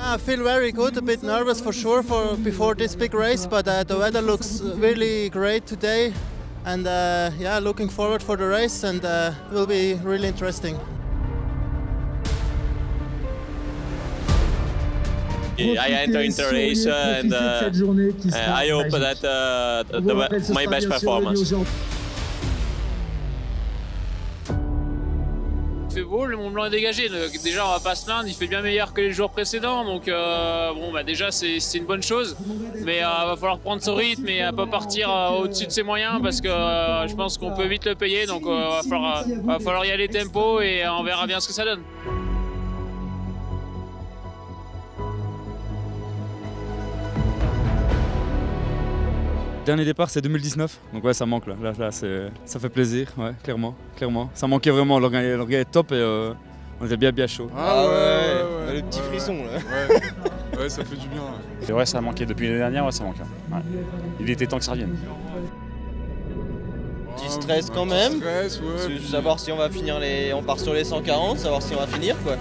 I feel very good, a bit nervous for sure before this big race, but the weather looks really great today, and yeah, looking forward for the race, and will be really interesting. I enter into the race and I hope that my best performance. Il fait beau, le Mont Blanc est dégagé. Déjà, on va pas se plaindre, il fait bien meilleur que les jours précédents. Donc, bon, bah, déjà, c'est une bonne chose. Mais il va falloir prendre son rythme et pas partir au-dessus de ses moyens parce que je pense qu'on peut vite le payer. Donc, va falloir y aller tempo et on verra bien ce que ça donne. Dernier départ c'est 2019, donc ouais ça manque là, ça fait plaisir, ouais, clairement. Ça manquait vraiment, l'orgueil est top et on était bien chaud. Ah ouais, les petits frissons là. Ouais, ça fait du bien. C'est vrai, ça a manqué depuis l'année dernière, ouais, ça manque. Ouais. Il était temps que ça revienne. Petit stress quand même, Stress, ouais, savoir si on va finir on part sur les 140, savoir si on va finir quoi.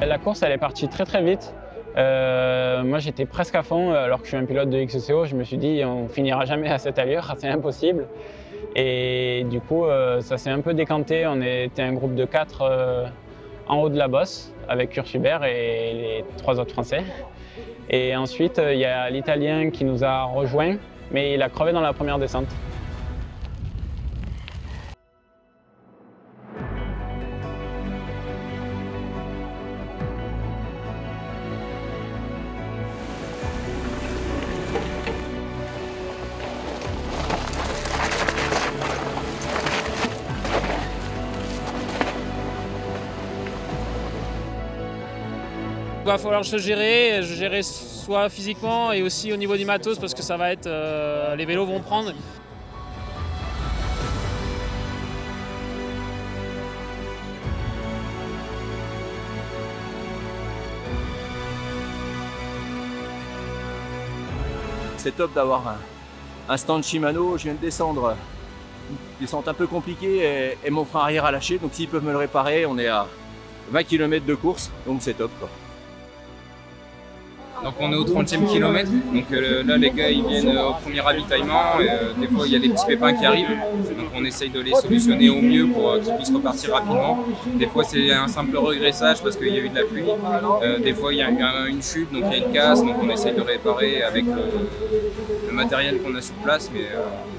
La course elle est partie très vite. Moi j'étais presque à fond alors que je suis un pilote de XCO. Je me suis dit on finira jamais à cette allure, c'est impossible. Et du coup ça s'est un peu décanté. On était un groupe de 4 en haut de la bosse avec Kurt Hubert et les 3 autres Français. Et ensuite il y a l'Italien qui nous a rejoints mais il a crevé dans la première descente. Il va falloir se gérer soit physiquement et aussi au niveau du matos parce que ça va être, les vélos vont prendre. C'est top d'avoir un stand Shimano. Je viens de descendre, descente un peu compliquée et mon frein arrière a lâché. Donc s'ils peuvent me le réparer, on est à 20 km de course, donc c'est top quoi. Donc on est au 30e kilomètre, donc là les gars ils viennent au premier ravitaillement, et, des fois il y a des petits pépins qui arrivent, donc on essaye de les solutionner au mieux pour qu'ils puissent repartir rapidement. Des fois c'est un simple regressage parce qu'il y a eu de la pluie, des fois il y a eu une chute, donc il y a une casse, donc on essaye de réparer avec le matériel qu'on a sur place, mais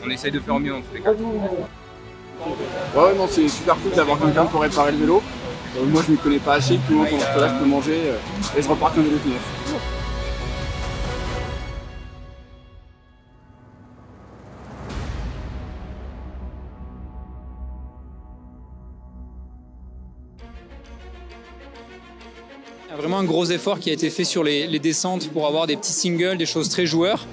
on essaye de faire au mieux en tous les cas. Ouais non, c'est super cool d'avoir quelqu'un pour réparer le vélo. Moi je ne m'y connais pas assez, tout le monde là je peux manger et je repars comme vélo tout neuf. Il y a vraiment un gros effort qui a été fait sur les descentes pour avoir des petits singles, des choses très joueurs,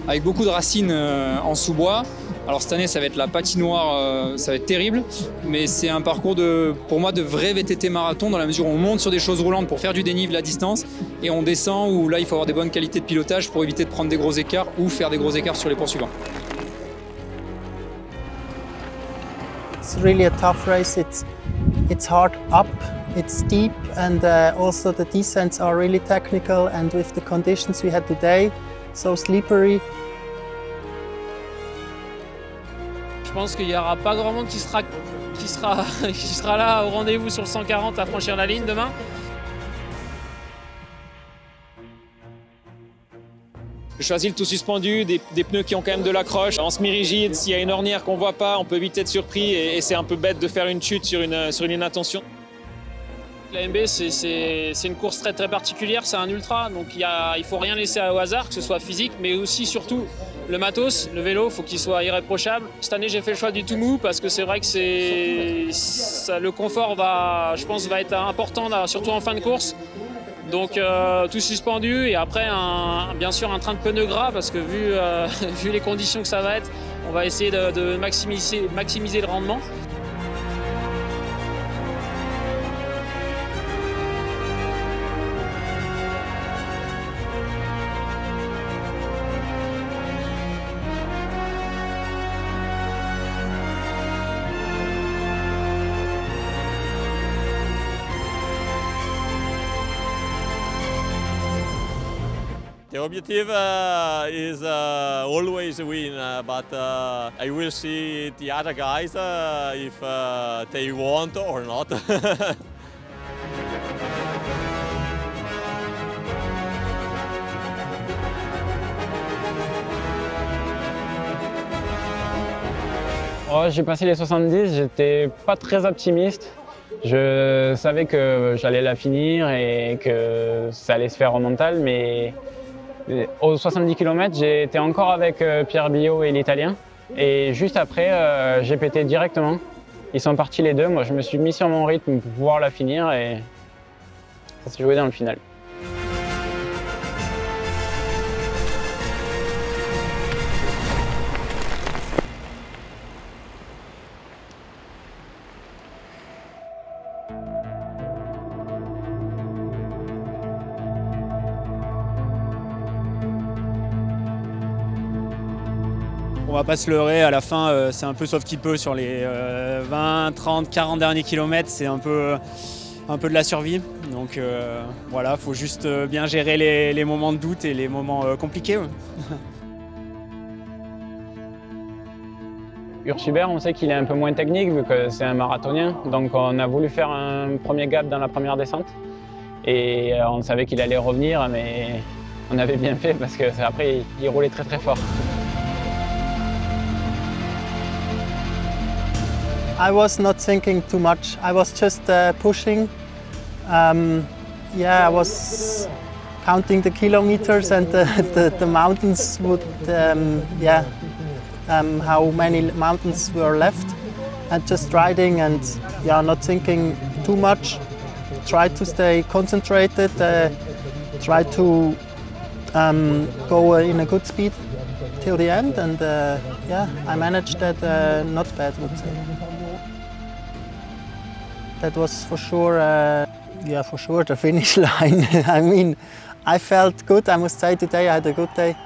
avec beaucoup de racines en sous-bois. Alors cette année, ça va être la patinoire, ça va être terrible, mais c'est un parcours pour moi de vrai VTT marathon dans la mesure où on monte sur des choses roulantes pour faire du dénivelé à distance et on descend où là il faut avoir des bonnes qualités de pilotage pour éviter de prendre des gros écarts ou faire des gros écarts sur les poursuivants. It's really a tough race. It's hard up, it's steep, and also the descents are really technical. And with the conditions we had today, so slippery. Je pense qu'il n'y aura pas grand monde qui sera là au rendez-vous sur le 140 à franchir la ligne demain. Je choisis le tout suspendu, des pneus qui ont quand même de l'accroche. En semi-rigide, s'il y a une ornière qu'on ne voit pas, on peut vite être surpris et c'est un peu bête de faire une chute sur une inattention. La MB, c'est une course très particulière, c'est un ultra, donc il ne faut rien laisser au hasard, que ce soit physique, mais aussi surtout le matos, le vélo, il faut qu'il soit irréprochable. Cette année, j'ai fait le choix du tout mou parce que c'est vrai que le confort va être important, surtout en fin de course. Donc tout suspendu et après bien sûr un train de pneus gras parce que vu les conditions que ça va être, on va essayer de maximiser le rendement. The objective is always win, but I will see the other guys if they want or not. Oh, j'ai passé les 70, j'étais pas très optimiste. Je savais que j'allais la finir et que ça allait se faire au mental, mais aux 70 km, j'étais encore avec Pierre Billot et l'Italien. Et juste après, j'ai pété directement. Ils sont partis les deux. Moi, je me suis mis sur mon rythme pour pouvoir la finir et ça s'est joué dans le final. On va pas se leurrer, à la fin c'est un peu sauf qui peut sur les 20, 30, 40 derniers kilomètres, c'est un peu de la survie. Donc voilà, faut juste bien gérer les moments de doute et les moments compliqués. Ouais. Urs Hubert, on sait qu'il est un peu moins technique vu que c'est un marathonien. Donc on a voulu faire un premier gap dans la première descente. Et on savait qu'il allait revenir, mais on avait bien fait parce qu'après il roulait très très fort. I was not thinking too much. I was just pushing. Yeah, I was counting the kilometers and the mountains would, how many mountains were left, and just riding and not thinking too much. Try to stay concentrated. Try to go in a good speed till the end, and I managed that not bad, would say. That was for sure, for sure the finish line. I mean, I felt good. I must say today I had a good day.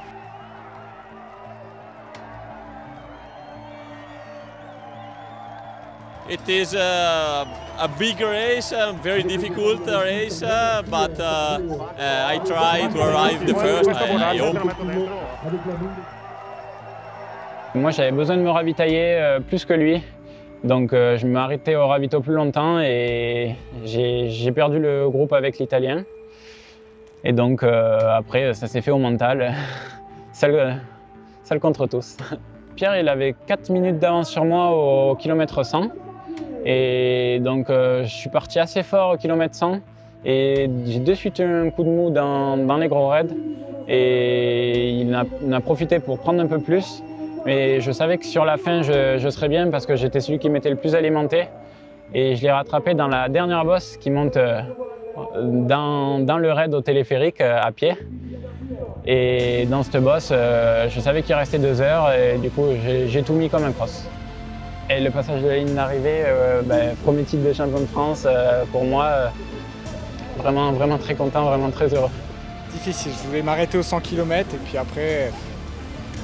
It is a big race, a very difficult race, but I try to arrive the first, I hope. Moi, j'avais besoin de me ravitailler plus que lui. Donc je m'ai arrêté au ravito plus longtemps et j'ai perdu le groupe avec l'Italien. Et donc après, ça s'est fait au mental, seul contre tous. Pierre, il avait 4 minutes d'avance sur moi au kilomètre 100. Et donc je suis parti assez fort au kilomètre 100. Et j'ai de suite eu un coup de mou dans les gros raids. Et il en a profité pour prendre un peu plus. Mais je savais que sur la fin, je serais bien parce que j'étais celui qui m'était le plus alimenté. Et je l'ai rattrapé dans la dernière bosse qui monte dans le raid au téléphérique à pied. Et dans cette bosse, je savais qu'il restait 2 heures et du coup, j'ai tout mis comme un cross. Et le passage de la ligne d'arrivée, premier titre de champion de France, pour moi, vraiment, vraiment très content, vraiment très heureux. Difficile, je voulais m'arrêter aux 100 km et puis après,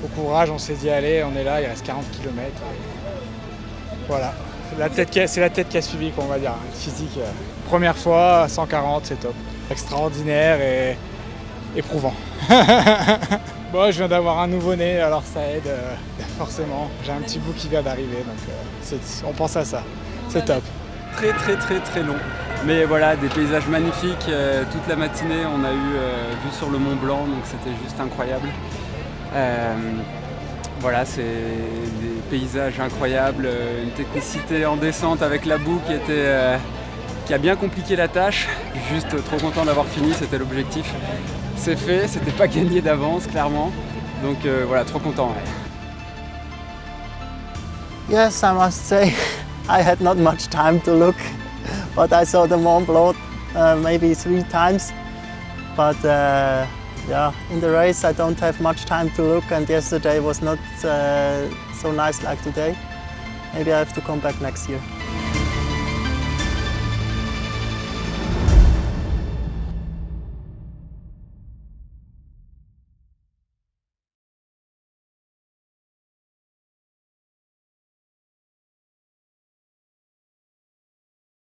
au courage, on s'est dit allez, on est là, il reste 40 km. Voilà, c'est la tête qui a suivi, qu'on va dire. Physique, première fois, 140, c'est top. Extraordinaire et éprouvant. Bon, je viens d'avoir un nouveau-né, alors ça aide forcément. J'ai un petit bout qui vient d'arriver, donc on pense à ça. C'est top. Très très très très long. Mais voilà, des paysages magnifiques. Toute la matinée, on a eu vue sur le Mont Blanc, donc c'était juste incroyable. Voilà, c'est des paysages incroyables, une technicité en descente avec la boue qui a bien compliqué la tâche. Juste trop content d'avoir fini, c'était l'objectif. C'est fait, c'était pas gagné d'avance, clairement. Donc voilà, trop content. Ouais. Yes, I must say, I had not much time to look, but I saw the Mont Blanc maybe 3 times. But yeah, in the race I don't have much time to look, and yesterday was not so nice like today. Maybe I have to come back next year.